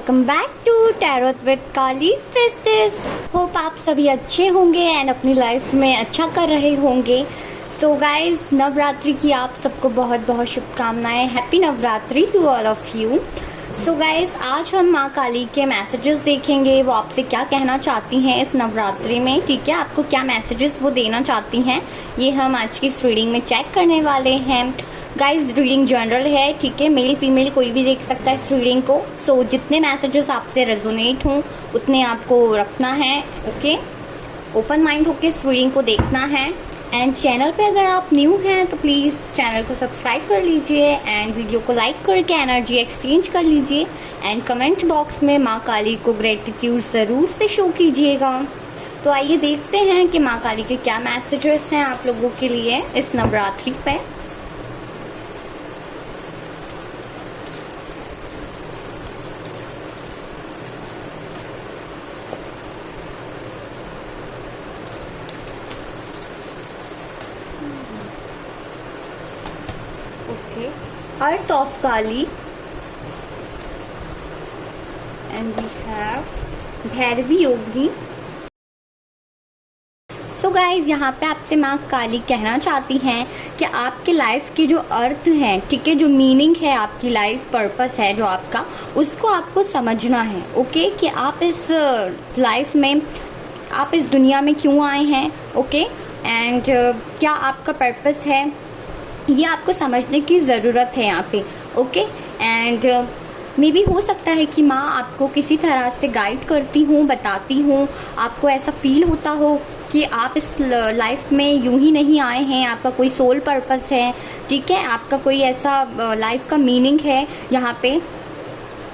Welcome back to tarot with कालीज प्रेस्टिस। Hope आप सभी अच्छे होंगे एंड अपनी लाइफ में अच्छा कर रहे होंगे। सो गाइज, नवरात्रि की आप सबको बहुत बहुत शुभकामनाएं। Happy Navratri to all of you. So guys, आज हम माँ काली के मैसेजेस देखेंगे, वो आपसे क्या कहना चाहती हैं इस नवरात्रि में। ठीक है, आपको क्या मैसेजेस वो देना चाहती हैं, ये हम आज की इस रीडिंग में चेक करने वाले हैं। गाइज, रीडिंग जनरल है, ठीक है, मेल फीमेल कोई भी देख सकता है इस रीडिंग को। सो जितने मैसेजेस आपसे रेजोनेट हों उतने आपको रखना है। ओके, ओपन माइंड होकर इस रीडिंग को देखना है। एंड चैनल पे अगर आप न्यू हैं तो प्लीज़ चैनल को सब्सक्राइब कर लीजिए एंड वीडियो को लाइक करके एनर्जी एक्सचेंज कर लीजिए। एंड कमेंट बॉक्स में माँ काली को ग्रेटिट्यूड ज़रूर से शो कीजिएगा। तो आइए देखते हैं कि माँ काली के क्या मैसेजेस हैं आप लोगों के लिए इस नवरात्रि पे। Heart of Kali, and we have Bhairavi Yogi. So guys, यहाँ पे आपसे माँ काली कहना चाहती हैं कि आपके लाइफ के जो अर्थ हैं, ठीक है, जो मीनिंग है, आपकी लाइफ पर्पस है जो आपका, उसको आपको समझना है। ओके, कि आप इस लाइफ में, आप इस दुनिया में क्यों आए हैं। ओके, एंड क्या आपका पर्पस है, ये आपको समझने की ज़रूरत है यहाँ पे। ओके, एंड मे बी हो सकता है कि माँ आपको किसी तरह से गाइड करती हूँ, बताती हूँ, आपको ऐसा फील होता हो कि आप इस लाइफ में यूं ही नहीं आए हैं, आपका कोई सोल पर्पस है। ठीक है, आपका कोई ऐसा लाइफ का मीनिंग है यहाँ पे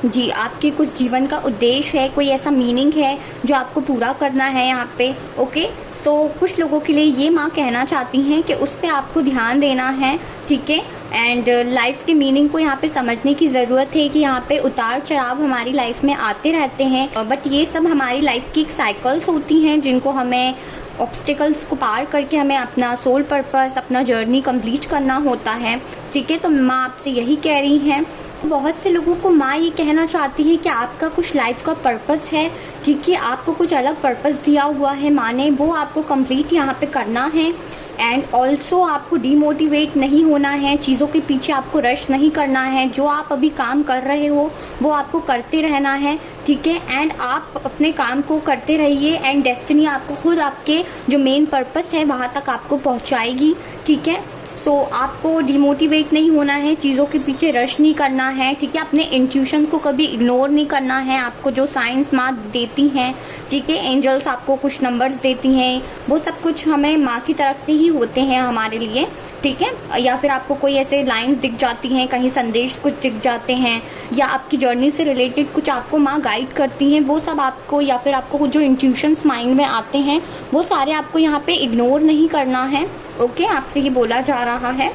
जी, आपके कुछ जीवन का उद्देश्य है, कोई ऐसा मीनिंग है जो आपको पूरा करना है यहाँ पे। ओके, सो कुछ लोगों के लिए ये माँ कहना चाहती हैं कि उस पर आपको ध्यान देना है। ठीक है, एंड लाइफ के मीनिंग को यहाँ पे समझने की ज़रूरत है कि यहाँ पे उतार चढ़ाव हमारी लाइफ में आते रहते हैं, बट ये सब हमारी लाइफ की एक साइकिल्स होती हैं जिनको हमें, ऑब्स्टिकल्स को पार करके हमें अपना सोल पर्पस, अपना जर्नी कंप्लीट करना होता है। ठीक है, तो माँ आपसे यही कह रही हैं। बहुत से लोगों को माँ ये कहना चाहती है कि आपका कुछ लाइफ का पर्पस है। ठीक है, आपको कुछ अलग पर्पस दिया हुआ है माँ ने, वो आपको कंप्लीट यहाँ पे करना है। एंड ऑल्सो आपको डीमोटिवेट नहीं होना है, चीज़ों के पीछे आपको रश नहीं करना है। जो आप अभी काम कर रहे हो वो आपको करते रहना है। ठीक है, एंड आप अपने काम को करते रहिए एंड डेस्टिनी आपको खुद आपके जो मेन पर्पस है वहाँ तक आपको पहुँचाएगी। ठीक है, सो आपको डिमोटिवेट नहीं होना है, चीज़ों के पीछे रश नहीं करना है। ठीक है, अपने इंट्यूशन को कभी इग्नोर नहीं करना है। आपको जो साइंस माँ देती हैं, ठीक है, एंजल्स आपको कुछ नंबर्स देती हैं, वो सब कुछ हमें माँ की तरफ से ही होते हैं हमारे लिए। ठीक है, या फिर आपको कोई ऐसे लाइंस दिख जाती हैं, कहीं संदेश कुछ दिख जाते हैं, या आपकी जर्नी से रिलेटेड कुछ आपको माँ गाइड करती हैं, वो सब आपको, या फिर आपको जो इंट्यूशंस माइंड में आते हैं वो सारे आपको यहाँ पे इग्नोर नहीं करना है। ओके, आपसे ये बोला जा रहा है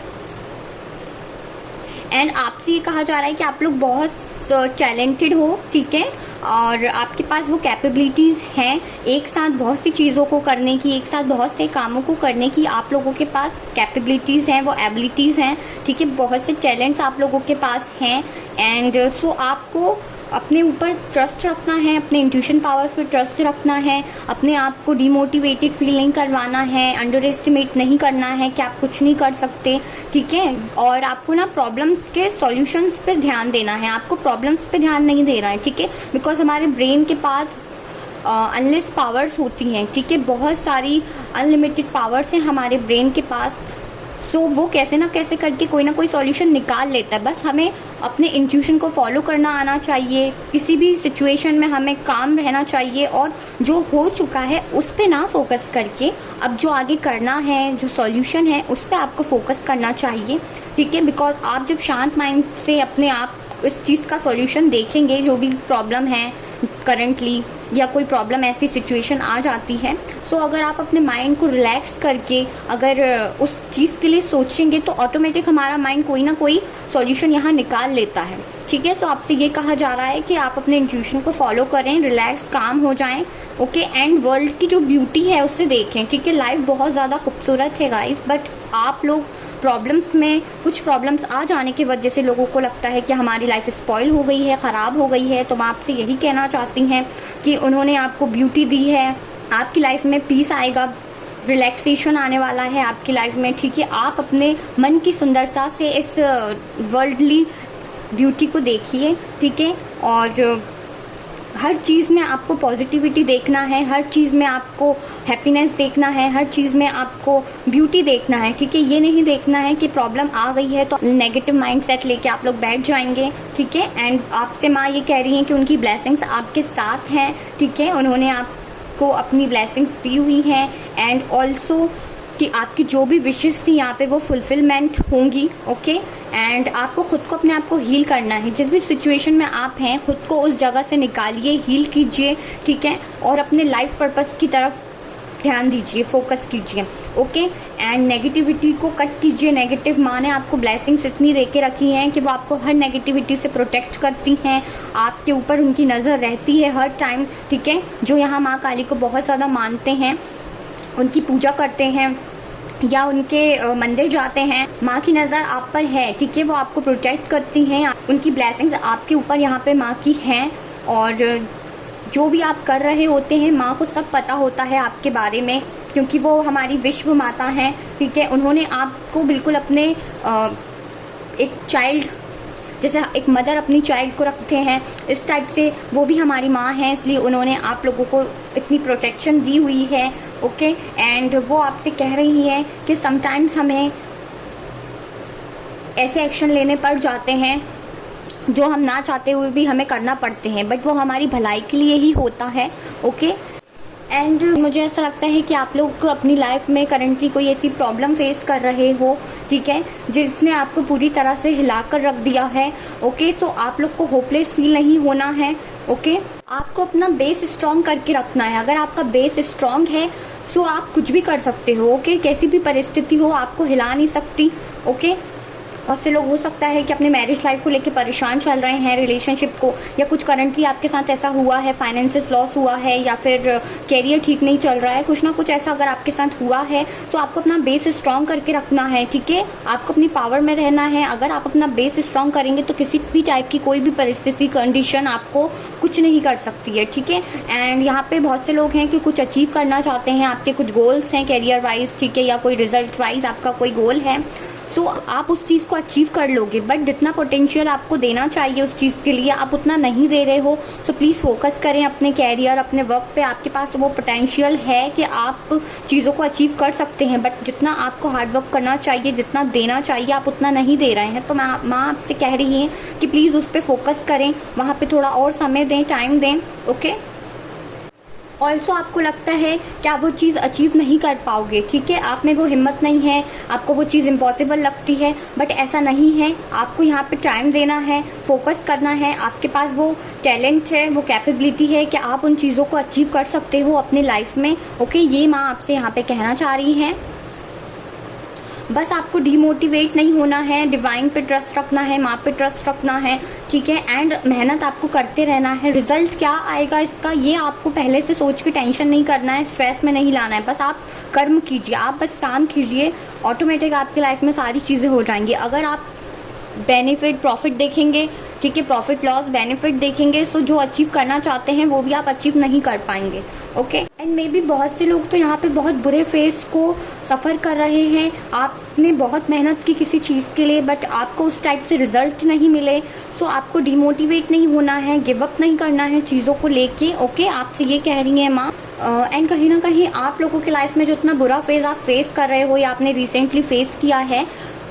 एंड आपसे ये कहा जा रहा है कि आप लोग बहुत टैलेंटेड हो। ठीक है, और आपके पास वो कैपेबिलिटीज़ हैं एक साथ बहुत सी चीज़ों को करने की, एक साथ बहुत से कामों को करने की आप लोगों के पास कैपेबिलिटीज़ हैं, वो एबिलिटीज़ हैं। ठीक है, बहुत से टैलेंट्स आप लोगों के पास हैं। एंड सो आपको अपने ऊपर ट्रस्ट रखना है, अपने इंट्यूशन पावर पर ट्रस्ट रखना है, अपने आप को डिमोटिवेटेड फील नहीं करवाना है, अंडर एस्टिमेट नहीं करना है कि आप कुछ नहीं कर सकते। ठीक है, और आपको ना प्रॉब्लम्स के सॉल्यूशंस पे ध्यान देना है, आपको प्रॉब्लम्स पे ध्यान नहीं देना है। ठीक है, बिकॉज हमारे ब्रेन के पास अनलेस पावर्स होती हैं। ठीक है, बहुत सारी अनलिमिटेड पावर्स हैं हमारे ब्रेन के पास। सो वो कैसे ना कैसे करके कोई ना कोई सॉल्यूशन निकाल लेता है। बस हमें अपने इंट्यूशन को फॉलो करना आना चाहिए, किसी भी सिचुएशन में हमें काम रहना चाहिए, और जो हो चुका है उस पर ना फोकस करके अब जो आगे करना है, जो सॉल्यूशन है, उस पर आपको फोकस करना चाहिए। ठीक है, बिकॉज आप जब शांत माइंड से अपने आप इस चीज़ का सॉल्यूशन देखेंगे, जो भी प्रॉब्लम है करंटली, या कोई प्रॉब्लम ऐसी सिचुएशन आ जाती है, तो अगर आप अपने माइंड को रिलैक्स करके अगर उस चीज़ के लिए सोचेंगे तो ऑटोमेटिक हमारा माइंड कोई ना कोई सॉल्यूशन यहाँ निकाल लेता है। ठीक है, सो आपसे ये कहा जा रहा है कि आप अपने इंट्यूशन को फॉलो करें, रिलैक्स, काम हो जाएं। ओके, एंड वर्ल्ड की जो ब्यूटी है उससे देखें। ठीक है, लाइफ बहुत ज़्यादा खूबसूरत है गाइस, बट आप लोग प्रॉब्लम्स में कुछ प्रॉब्लम्स आ जाने की वजह से लोगों को लगता है कि हमारी लाइफ स्पॉइल हो गई है, ख़राब हो गई है। तो मैं आपसे यही कहना चाहती हैं कि उन्होंने आपको ब्यूटी दी है, आपकी लाइफ में पीस आएगा, रिलैक्सेशन आने वाला है आपकी लाइफ में, ठीक है। आप अपने मन की सुंदरता से इस वर्ल्डली ब्यूटी को देखिए, ठीक है। और हर चीज़ में आपको पॉजिटिविटी देखना है, हर चीज़ में आपको हैप्पीनेस देखना है, हर चीज़ में आपको ब्यूटी देखना है, ठीक है। ये नहीं देखना है कि प्रॉब्लम आ गई है तो नेगेटिव माइंडसेट लेके आप लोग बैठ जाएंगे, ठीक है। एंड आपसे माँ ये कह रही हैं कि उनकी ब्लेसिंग्स आपके साथ हैं, ठीक है। उन्होंने आपको अपनी ब्लेसिंग्स दी हुई हैं एंड ऑल्सो कि आपकी जो भी विशेस थी यहाँ पे वो फुलफिलमेंट होंगी, ओके। एंड आपको खुद को अपने आप को हील करना है, जिस भी सिचुएशन में आप हैं खुद को उस जगह से निकालिए, हील कीजिए, ठीक है। और अपने लाइफ पर्पस की तरफ ध्यान दीजिए, फोकस कीजिए, ओके। एंड नेगेटिविटी को कट कीजिए। नेगेटिव माँ ने आपको ब्लेसिंग्स इतनी दे के रखी हैं कि वो आपको हर नेगेटिविटी से प्रोटेक्ट करती हैं, आपके ऊपर उनकी नज़र रहती है हर टाइम, ठीक है। जो यहाँ माँ काली को बहुत ज़्यादा मानते हैं, उनकी पूजा करते हैं या उनके मंदिर जाते हैं, माँ की नज़र आप पर है, ठीक है। वो आपको प्रोटेक्ट करती हैं, उनकी ब्लेसिंग्स आपके ऊपर यहाँ पे माँ की हैं। और जो भी आप कर रहे होते हैं माँ को सब पता होता है आपके बारे में, क्योंकि वो हमारी विश्व माता हैं, ठीक है। उन्होंने आपको बिल्कुल अपने एक चाइल्ड जैसे एक मदर अपनी चाइल्ड को रखते हैं, इस टाइप से वो भी हमारी माँ हैं, इसलिए उन्होंने आप लोगों को इतनी प्रोटेक्शन दी हुई है, ओके। एंड वो आपसे कह रही हैं कि समटाइम्स हमें ऐसे एक्शन लेने पड़ जाते हैं जो हम ना चाहते हुए भी हमें करना पड़ते हैं, बट वो हमारी भलाई के लिए ही होता है, ओके। एंड मुझे ऐसा लगता है कि आप लोग अपनी लाइफ में करंटली कोई ऐसी प्रॉब्लम फेस कर रहे हो, ठीक है, जिसने आपको पूरी तरह से हिला कर रख दिया है, ओके। सो आप लोग को होपलेस फील नहीं होना है, ओके। आपको अपना बेस स्ट्रॉन्ग करके रखना है। अगर आपका बेस स्ट्रॉन्ग है सो आप कुछ भी कर सकते हो, ओके। कैसी भी परिस्थिति हो आपको हिला नहीं सकती, ओके। बहुत से लोग हो सकता है कि अपने मैरिज लाइफ को लेकर परेशान चल रहे हैं, रिलेशनशिप को, या कुछ करंटली आपके साथ ऐसा हुआ है, फाइनेंशियल लॉस हुआ है या फिर कैरियर ठीक नहीं चल रहा है, कुछ ना कुछ ऐसा अगर आपके साथ हुआ है तो आपको अपना बेस स्ट्रॉन्ग करके रखना है, ठीक है। आपको अपनी पावर में रहना है। अगर आप अपना बेस स्ट्रॉन्ग करेंगे तो किसी भी टाइप की कोई भी परिस्थिति, कंडीशन आपको कुछ नहीं कर सकती है, ठीक है। एंड यहाँ पे बहुत से लोग हैं कि कुछ अचीव करना चाहते हैं, आपके कुछ गोल्स हैं कैरियर वाइज, ठीक है, या कोई रिजल्ट वाइज आपका कोई गोल है, सो आप उस चीज़ को अचीव कर लोगे। बट जितना पोटेंशियल आपको देना चाहिए उस चीज़ के लिए आप उतना नहीं दे रहे हो। सो प्लीज़ फोकस करें अपने कैरियर, अपने वर्क पे। आपके पास वो पोटेंशियल है कि आप चीज़ों को अचीव कर सकते हैं, बट जितना आपको हार्ड वर्क करना चाहिए, जितना देना चाहिए, आप उतना नहीं दे रहे हैं। तो माँ आपसे कह रही है कि प्लीज़ उस पर फोकस करें, वहाँ पर थोड़ा और समय दें, टाइम दें, ओके। ऑल्सो आपको लगता है कि आप वो चीज़ अचीव नहीं कर पाओगे, ठीक है, आप में वो हिम्मत नहीं है, आपको वो चीज़ इम्पॉसिबल लगती है, बट ऐसा नहीं है। आपको यहाँ पे टाइम देना है, फोकस करना है। आपके पास वो टैलेंट है, वो कैपेबिलिटी है कि आप उन चीज़ों को अचीव कर सकते हो अपनी लाइफ में, ओके। ये माँ आपसे यहाँ पे कहना चाह रही हैं। बस आपको डीमोटिवेट नहीं होना है, डिवाइन पे ट्रस्ट रखना है, माँ पे ट्रस्ट रखना है, ठीक है। एंड मेहनत आपको करते रहना है। रिजल्ट क्या आएगा इसका ये आपको पहले से सोच के टेंशन नहीं करना है, स्ट्रेस में नहीं लाना है। बस आप कर्म कीजिए, आप बस काम कीजिए, ऑटोमेटिक आपकी लाइफ में सारी चीज़ें हो जाएंगी। अगर आप बेनिफिट प्रॉफिट देखेंगे, ठीक है, प्रॉफिट लॉस बेनिफिट देखेंगे, सो जो अचीव करना चाहते हैं वो भी आप अचीव नहीं कर पाएंगे, ओके। एंड मे बी बहुत से लोग तो यहाँ पे बहुत बुरे फेस को सफ़र कर रहे हैं। आपने बहुत मेहनत की किसी चीज़ के लिए, बट आपको उस टाइप से रिजल्ट नहीं मिले, सो आपको डिमोटिवेट नहीं होना है, गिव अप नहीं करना है चीज़ों को लेके, ओके। आपसे ये कह रही हैं माँ। एंड कहीं ना कहीं आप लोगों की लाइफ में जो इतना बुरा फेज़ आप फेस कर रहे हो या आपने रिसेंटली फेस किया है,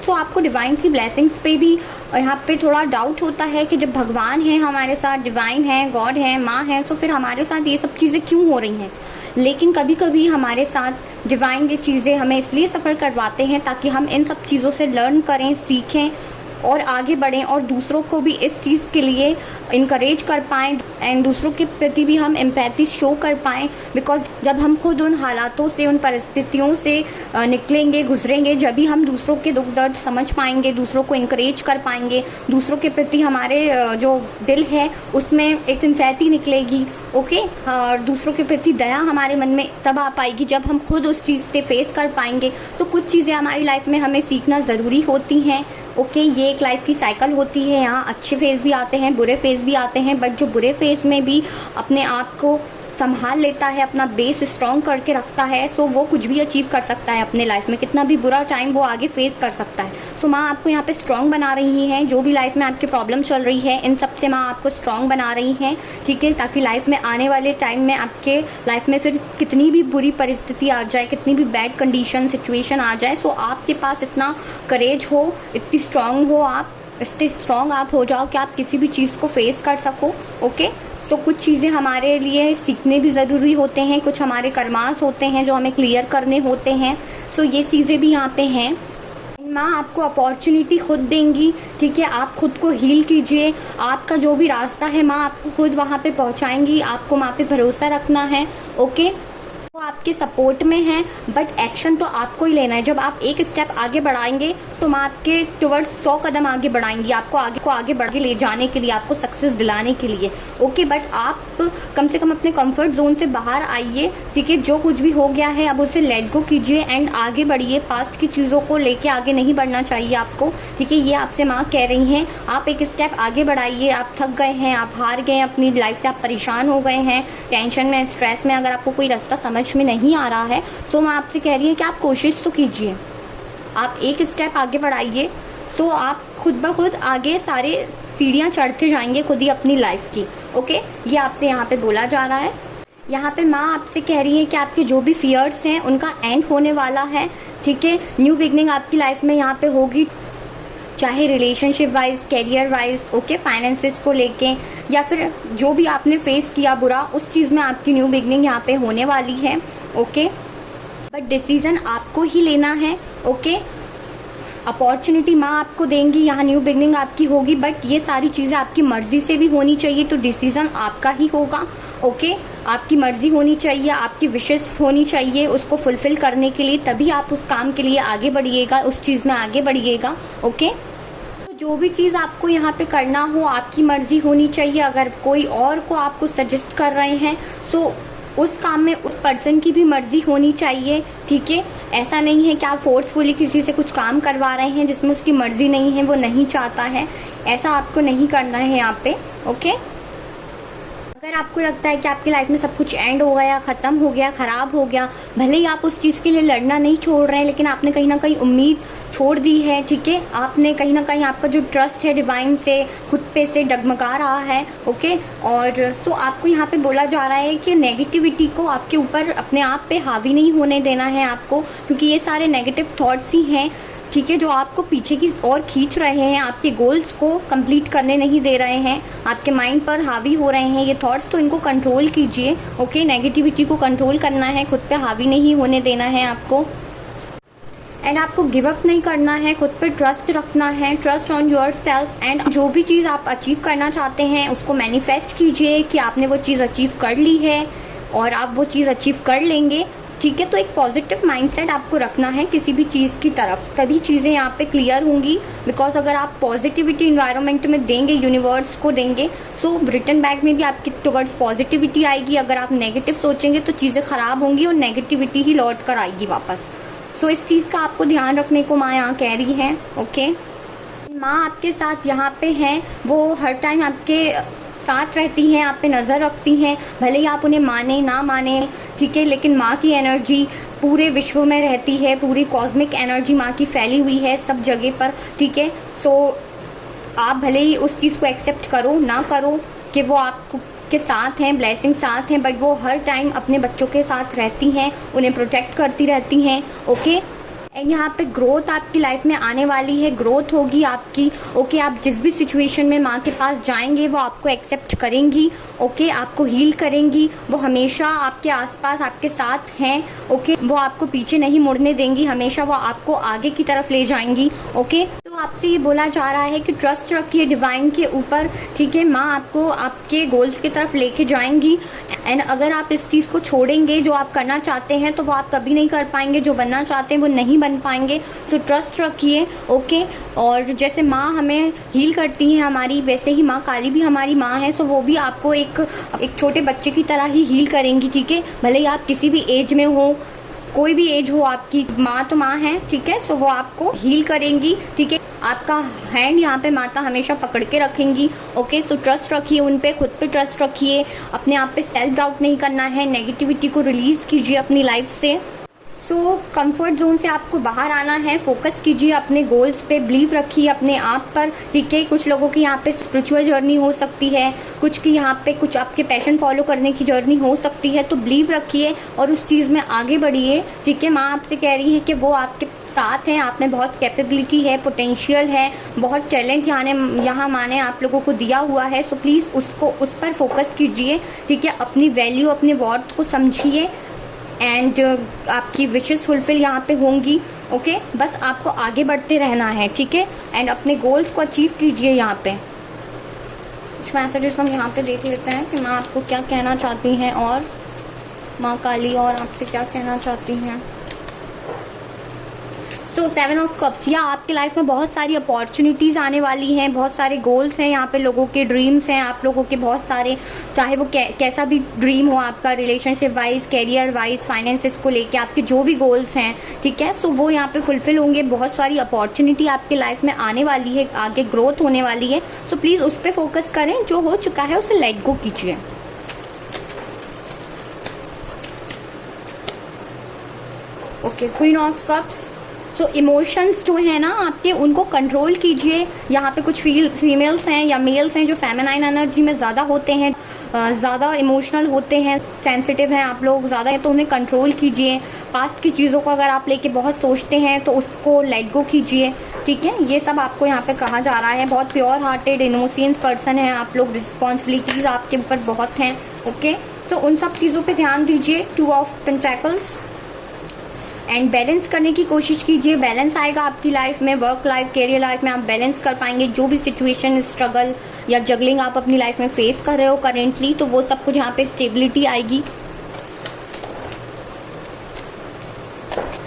तो आपको डिवाइन की ब्लेसिंग्स पे भी यहाँ पे थोड़ा डाउट होता है कि जब भगवान है हमारे साथ, डिवाइन है, गॉड है, माँ है, तो फिर हमारे साथ ये सब चीज़ें क्यों हो रही हैं। लेकिन कभी कभी हमारे साथ डिवाइन ये चीज़ें हमें इसलिए सफ़र करवाते हैं ताकि हम इन सब चीज़ों से लर्न करें, सीखें और आगे बढ़ें और दूसरों को भी इस चीज़ के लिए इनकरेज कर पाएँ एंड दूसरों के प्रति भी हम एम्पैथी शो कर पाएँ। बिकॉज जब हम खुद उन हालातों से, उन परिस्थितियों से निकलेंगे, गुजरेंगे, जब भी हम दूसरों के दुख दर्द समझ पाएंगे, दूसरों को इंकरेज कर पाएंगे, दूसरों के प्रति हमारे जो दिल है उसमें एक सिंपैथी निकलेगी। ओके, और दूसरों के प्रति दया हमारे मन में तब आ पाएगी जब हम खुद उस चीज़ से फेस कर पाएंगे। तो कुछ चीज़ें हमारी लाइफ में हमें सीखना ज़रूरी होती हैं। ओके, ये एक लाइफ की साइकिल होती है। यहाँ अच्छे फेज़ भी आते हैं, बुरे फेज़ भी आते हैं, बट जो बुरे फेज़ में भी अपने आप को संभाल लेता है, अपना बेस स्ट्रॉन्ग करके रखता है, सो वो कुछ भी अचीव कर सकता है अपने लाइफ में। कितना भी बुरा टाइम वो आगे फेस कर सकता है। सो माँ आपको यहाँ पे स्ट्रॉन्ग बना रही हैं। जो भी लाइफ में आपकी प्रॉब्लम चल रही है, इन सब से माँ आपको स्ट्रॉन्ग बना रही हैं, ठीक है, ताकि लाइफ में आने वाले टाइम में आपके लाइफ में फिर कितनी भी बुरी परिस्थिति आ जाए, कितनी भी बैड कंडीशन सिचुएशन आ जाए, सो आपके पास इतना करेज हो, इतनी स्ट्रॉन्ग हो, आप इतने स्ट्रॉन्ग आप हो जाओ कि आप किसी भी चीज़ को फेस कर सको। ओके, तो कुछ चीज़ें हमारे लिए सीखने भी ज़रूरी होते हैं, कुछ हमारे कर्मास होते हैं जो हमें क्लियर करने होते हैं। सो ये चीज़ें भी यहाँ पे हैं। माँ आपको अपॉर्चुनिटी खुद देंगी, ठीक है, आप खुद को हील कीजिए। आपका जो भी रास्ता है माँ आपको खुद वहाँ पे पहुँचाएंगी। आपको माँ पे भरोसा रखना है। ओके, वो आपके सपोर्ट में है, बट एक्शन तो आपको ही लेना है। जब आप एक स्टेप आगे बढ़ाएंगे तो माँ आपके टुवर्ड्स 100 कदम आगे बढ़ाएंगी, आपको आगे बढ़ के ले जाने के लिए, आपको सक्सेस दिलाने के लिए। ओके, बट आप कम से कम अपने कंफर्ट जोन से बाहर आइए, ठीक है। जो कुछ भी हो गया है अब उसे लेट गो कीजिए एंड आगे बढ़िए। पास्ट की चीज़ों को लेके आगे नहीं बढ़ना चाहिए आपको, ठीक है। ये आपसे माँ कह रही हैं, आप एक स्टेप आगे बढ़ाइए। आप थक गए हैं, आप हार गए अपनी लाइफ से, आप परेशान हो गए हैं, टेंशन में, स्ट्रेस में, अगर आपको कोई रास्ता समझ में नहीं आ रहा है तो मैं आपसे कह रही हूँ कि आप कोशिश तो कीजिए, आप एक स्टेप आगे बढ़ाइए। सो आप खुद ब खुद आगे सारे सीढ़ियाँ चढ़ते जाएंगे खुद ही अपनी लाइफ की। ओके, ये आपसे यहाँ पे बोला जा रहा है। यहाँ पे माँ आपसे कह रही है कि आपके जो भी फियर्स हैं उनका एंड होने वाला है, ठीक है। न्यू बिगनिंग आपकी लाइफ में यहाँ पे होगी, चाहे relationship wise, career wise, okay, finances को लेके, या फिर जो भी आपने फेस किया बुरा, उस चीज़ में आपकी न्यू बिगनिंग यहाँ पे होने वाली है। ओके, बट डिसीज़न आपको ही लेना है। ओके, अपॉर्चुनिटी माँ आपको देंगी, यहाँ न्यू बिगनिंग आपकी होगी, बट ये सारी चीज़ें आपकी मर्ज़ी से भी होनी चाहिए, तो डिसीज़न आपका ही होगा। ओके, आपकी मर्ज़ी होनी चाहिए, आपकी विशेस होनी चाहिए उसको फुलफ़िल करने के लिए, तभी आप उस काम के लिए आगे बढ़िएगा, उस चीज़ में आगे बढ़िएगा। ओके, जो भी चीज़ आपको यहाँ पे करना हो आपकी मर्ज़ी होनी चाहिए। अगर कोई और को आपको सजेस्ट कर रहे हैं तो उस काम में उस पर्सन की भी मर्ज़ी होनी चाहिए, ठीक है। ऐसा नहीं है कि आप फोर्सफुली किसी से कुछ काम करवा रहे हैं जिसमें उसकी मर्ज़ी नहीं है, वो नहीं चाहता है, ऐसा आपको नहीं करना है यहाँ पे। ओके, अगर आपको लगता है कि आपकी लाइफ में सब कुछ एंड हो गया, ख़त्म हो गया, ख़राब हो गया, भले ही आप उस चीज़ के लिए लड़ना नहीं छोड़ रहे हैं, लेकिन आपने कहीं ना कहीं उम्मीद छोड़ दी है, ठीक है। आपने कहीं ना कहीं आपका जो ट्रस्ट है डिवाइन से, खुद पे से डगमगा रहा है। ओके, और सो आपको यहाँ पे बोला जा रहा है कि नेगेटिविटी को आपके ऊपर अपने आप पे हावी नहीं होने देना है आपको, क्योंकि ये सारे नेगेटिव थॉट्स ही हैं, ठीक है, जो आपको पीछे की ओर खींच रहे हैं, आपके गोल्स को कंप्लीट करने नहीं दे रहे हैं, आपके माइंड पर हावी हो रहे हैं ये थॉट्स, तो इनको कंट्रोल कीजिए। ओके, नेगेटिविटी को कंट्रोल करना है, खुद पे हावी नहीं होने देना है आपको, एंड आपको गिव अप नहीं करना है, खुद पे ट्रस्ट रखना है, trust on your self. And जो भी चीज़ आप अचीव करना चाहते हैं उसको मैनिफेस्ट कीजिए कि आपने वो चीज़ अचीव कर ली है और आप वो चीज़ अचीव कर लेंगे, ठीक है। तो एक पॉजिटिव माइंडसेट आपको रखना है किसी भी चीज़ की तरफ, तभी चीज़ें यहाँ पे क्लियर होंगी। बिकॉज अगर आप पॉजिटिविटी इन्वायरमेंट में देंगे, यूनिवर्स को देंगे, सो रिटर्न बैक में भी आपकी टुवर्ड्स पॉजिटिविटी आएगी। अगर आप नेगेटिव सोचेंगे तो चीज़ें ख़राब होंगी और नेगेटिविटी ही लौट कर आएगी वापस। सो इस चीज़ का आपको ध्यान रखने को माँ यहाँ कह रही है। ओके, माँ आपके साथ यहाँ पे हैं, वो हर टाइम आपके साथ रहती हैं, आप पे नज़र रखती हैं, भले ही आप उन्हें माने ना माने, ठीक है, लेकिन माँ की एनर्जी पूरे विश्व में रहती है, पूरी कॉस्मिक एनर्जी माँ की फैली हुई है सब जगह पर, ठीक है। सो आप भले ही उस चीज़ को एक्सेप्ट करो ना करो कि वो आपको के साथ हैं, ब्लेसिंग साथ हैं, बट वो हर टाइम अपने बच्चों के साथ रहती हैं, उन्हें प्रोटेक्ट करती रहती हैं। ओके, एंड यहाँ पे ग्रोथ आपकी लाइफ में आने वाली है, ग्रोथ होगी आपकी। ओके, आप जिस भी सिचुएशन में माँ के पास जाएंगे वो आपको एक्सेप्ट करेंगी। ओके, आपको हील करेंगी, वो हमेशा आपके आसपास आपके साथ हैं। ओके, वो आपको पीछे नहीं मुड़ने देंगी, हमेशा वो आपको आगे की तरफ ले जाएंगी। ओके, तो आपसे ये बोला जा रहा है कि ट्रस्ट रखिए डिवाइन के ऊपर, ठीक है। माँ आपको आपके गोल्स की तरफ लेके जाएंगी। एंड अगर आप इस चीज़ को छोड़ेंगे, जो आप करना चाहते हैं, तो वो आप कभी नहीं कर पाएंगे। जो बनना चाहते हैं वो नहीं बन पाएंगे। सो ट्रस्ट रखिए, ओके। और जैसे माँ हमें हील करती है हमारी, वैसे ही माँ काली भी हमारी माँ है। सो वो भी आपको एक छोटे बच्चे की तरह ही हील करेंगी, ठीक है। भले ही आप किसी भी एज में हो, कोई भी एज हो, आपकी माँ तो माँ है, ठीक है। सो वो आपको हील करेंगी, ठीक है। आपका हैंड यहाँ पे माता हमेशा पकड़ के रखेंगी, ओके। सो ट्रस्ट रखिए उन पे, खुद पे ट्रस्ट रखिए, अपने आप पे सेल्फ डाउट नहीं करना है, नेगेटिविटी को रिलीज कीजिए अपनी लाइफ से। सो कंफर्ट जोन से आपको बाहर आना है, फोकस कीजिए अपने गोल्स पे, बिलीव रखिए अपने आप पर, ठीक है। कुछ लोगों की यहाँ पे स्पिरिचुअल जर्नी हो सकती है, कुछ की यहाँ पे कुछ आपके पैशन फॉलो करने की जर्नी हो सकती है। तो बिलीव रखिए और उस चीज़ में आगे बढ़िए, ठीक है। माँ आपसे कह रही है कि वो आपके साथ हैं, आप में बहुत कैपेबिलिटी है, पोटेंशियल है, बहुत टैलेंट यहाँ माँ ने आप लोगों को दिया हुआ है। सो प्लीज़ उस पर फोकस कीजिए, ठीक है। अपनी वैल्यू, अपने वर्थ को समझिए एंड आपकी विशेस फुलफिल यहाँ पे होंगी, ओके। बस आपको आगे बढ़ते रहना है, ठीक है। एंड अपने गोल्स को अचीव कीजिए। यहाँ पे कुछ मैसेजेस हम यहाँ पे देख लेते हैं कि माँ आपको क्या कहना चाहती हैं और माँ काली और आपसे क्या कहना चाहती हैं। सो 7 ऑफ कप्स, या आपकी लाइफ में बहुत सारी अपॉर्चुनिटीज़ आने वाली हैं, बहुत सारे गोल्स हैं यहाँ पे, लोगों के ड्रीम्स हैं आप लोगों के बहुत सारे, चाहे वो कैसा भी ड्रीम हो आपका, relationship wise, career wise, finances को लेके आपके जो भी गोल्स हैं, ठीक है। सो वो यहाँ पे फुलफिल होंगे। बहुत सारी अपॉर्चुनिटी आपके लाइफ में आने वाली है, आगे ग्रोथ होने वाली है। सो प्लीज़ उस पर फोकस करें, जो हो चुका है उसे लेट गो कीजिए। Okay, queen of cups. So emotions जो है ना आपके, उनको कंट्रोल कीजिए। यहाँ पे कुछ फीमेल्स हैं या मेल्स हैं जो फेमिनाइन एनर्जी में ज़्यादा होते हैं, ज़्यादा इमोशनल होते हैं, सेंसिटिव हैं आप लोग ज़्यादा, तो उन्हें कंट्रोल कीजिए। पास्ट की चीज़ों को अगर आप लेके बहुत सोचते हैं तो उसको लेट गो कीजिए, ठीक है। ये सब आपको यहाँ पे कहा जा रहा है। बहुत प्योर हार्टेड इनोसेंट पर्सन है आप लोग, रिस्पॉन्सिबिलिटीज़ आपके ऊपर बहुत हैं, ओके। तो उन सब चीज़ों पे ध्यान दीजिए। 2 ऑफ पेंटेकल्स। एंड बैलेंस करने की कोशिश कीजिए। बैलेंस आएगा आपकी लाइफ में, वर्क लाइफ, कैरियर लाइफ में आप बैलेंस कर पाएंगे। जो भी सिचुएशन, स्ट्रगल या जगलिंग आप अपनी लाइफ में फेस कर रहे हो करेंटली, तो वो सब कुछ यहाँ पे स्टेबिलिटी आएगी।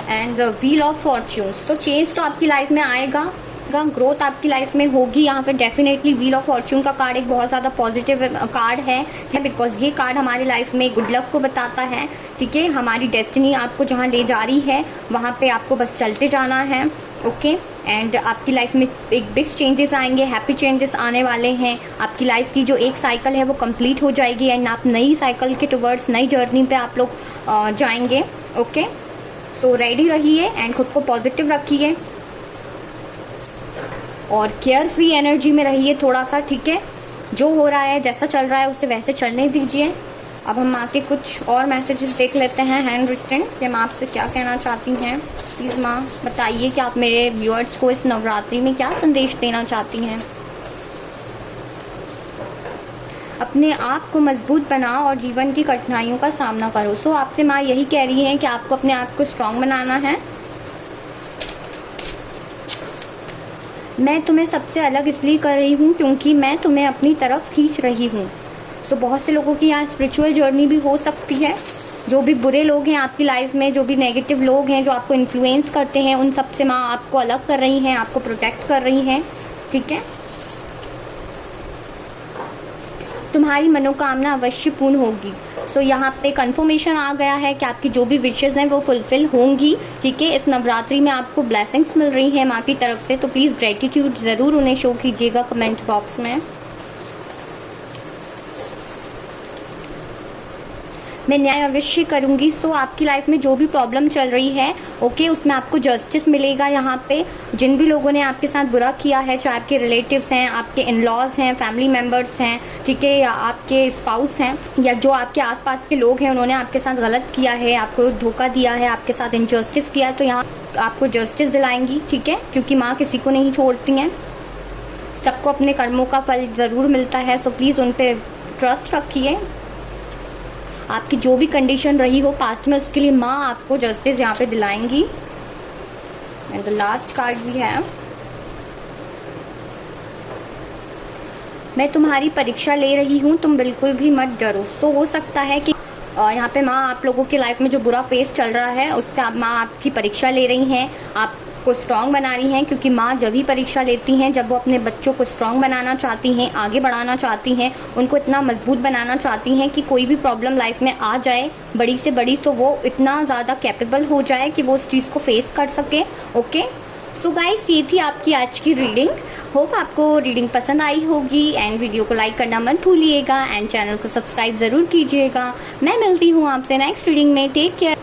एंड व्हील ऑफ फॉर्च्यून्स, तो चेंज तो आपकी लाइफ में आएगा, ग्रोथ आपकी लाइफ में होगी। यहाँ पे डेफिनेटली व्हील ऑफ फॉर्च्यून का कार्ड एक बहुत ज़्यादा पॉजिटिव कार्ड है, बिकॉज ये कार्ड हमारी लाइफ में गुड लक को बताता है, ठीक है। हमारी डेस्टिनी आपको जहाँ ले जा रही है वहाँ पे आपको बस चलते जाना है, ओके। एंड आपकी लाइफ में एक बिग चेंजेस आएंगे, हैप्पी चेंजेस आने वाले हैं। आपकी लाइफ की जो एक साइकिल है वो कंप्लीट हो जाएगी एंड आप नई साइकिल के टुवर्ड्स, नई जर्नी पे आप लोग जाएंगे, ओके। सो रेडी रहिए एंड खुद को पॉजिटिव रखिए और केयर फ्री एनर्जी में रहिए थोड़ा सा, ठीक है। जो हो रहा है, जैसा चल रहा है, उसे वैसे चलने दीजिए। अब हम आके कुछ और मैसेजेस देख लेते हैं हैंड रिटन कि माँ आपसे क्या कहना चाहती हैं। प्लीज़ माँ बताइए कि आप मेरे व्यूअर्स को इस नवरात्रि में क्या संदेश देना चाहती हैं। अपने आप को मजबूत बनाओ और जीवन की कठिनाइयों का सामना करो। सो आपसे माँ यही कह रही हैं कि आपको अपने आप को स्ट्रांग बनाना है। मैं तुम्हें सबसे अलग इसलिए कर रही हूँ क्योंकि मैं तुम्हें अपनी तरफ खींच रही हूँ। सो बहुत से लोगों की यहाँ स्पिरिचुअल जर्नी भी हो सकती है। जो भी बुरे लोग हैं आपकी लाइफ में, जो भी नेगेटिव लोग हैं जो आपको इन्फ्लुएंस करते हैं, उन सब से माँ आपको अलग कर रही हैं, आपको प्रोटेक्ट कर रही हैं, ठीक है। तुम्हारी मनोकामना अवश्य पूर्ण होगी। सो यहाँ पे कंफर्मेशन आ गया है कि आपकी जो भी विशेज़ हैं वो फुलफिल होंगी, ठीक है। इस नवरात्रि में आपको ब्लेसिंग्स मिल रही हैं माँ की तरफ से, तो प्लीज़ ग्रेटिट्यूड ज़रूर उन्हें शो कीजिएगा कमेंट बॉक्स में। मैं न्याय अवश्य करूंगी। सो आपकी लाइफ में जो भी प्रॉब्लम चल रही है, ओके, उसमें आपको जस्टिस मिलेगा। यहाँ पे जिन भी लोगों ने आपके साथ बुरा किया है, चाहे आपके रिलेटिव्स हैं, आपके इन-लॉज हैं, फैमिली मेम्बर्स हैं, ठीक है, या आपके स्पाउस हैं, या जो आपके आसपास के लोग हैं, उन्होंने आपके साथ गलत किया है, आपको धोखा दिया है, आपके साथ इनजस्टिस किया है, तो यहाँ आपको जस्टिस दिलाएंगी, ठीक है, क्योंकि माँ किसी को नहीं छोड़ती हैं, सबको अपने कर्मों का फल ज़रूर मिलता है। सो प्लीज़ उन पर ट्रस्ट रखिए। आपकी जो भी कंडीशन रही हो पास्ट में, उसके लिए माँ आपको जस्टिस यहाँ पे दिलाएंगी। एंड द लास्ट कार्ड भी है मैं तुम्हारी परीक्षा ले रही हूँ, तुम बिल्कुल भी मत डरो। तो हो सकता है कि यहाँ पे माँ आप लोगों की लाइफ में जो बुरा फेस चल रहा है उससे आप माँ आपकी परीक्षा ले रही हैं, आपको स्ट्रांग बना रही हैं, क्योंकि माँ जब भी परीक्षा लेती हैं जब वो अपने बच्चों को स्ट्रांग बनाना चाहती हैं, आगे बढ़ाना चाहती हैं, उनको इतना मजबूत बनाना चाहती हैं कि कोई भी प्रॉब्लम लाइफ में आ जाए बड़ी से बड़ी तो वो इतना ज़्यादा कैपेबल हो जाए कि वो उस चीज़ को फेस कर सके। ओके, सो गाइस ये थी आपकी आज की रीडिंग। होप आपको रीडिंग पसंद आई होगी एंड वीडियो को लाइक करना मत भूलिएगा एंड चैनल को सब्सक्राइब ज़रूर कीजिएगा। मैं मिलती हूँ आपसे नेक्स्ट रीडिंग में। Take care.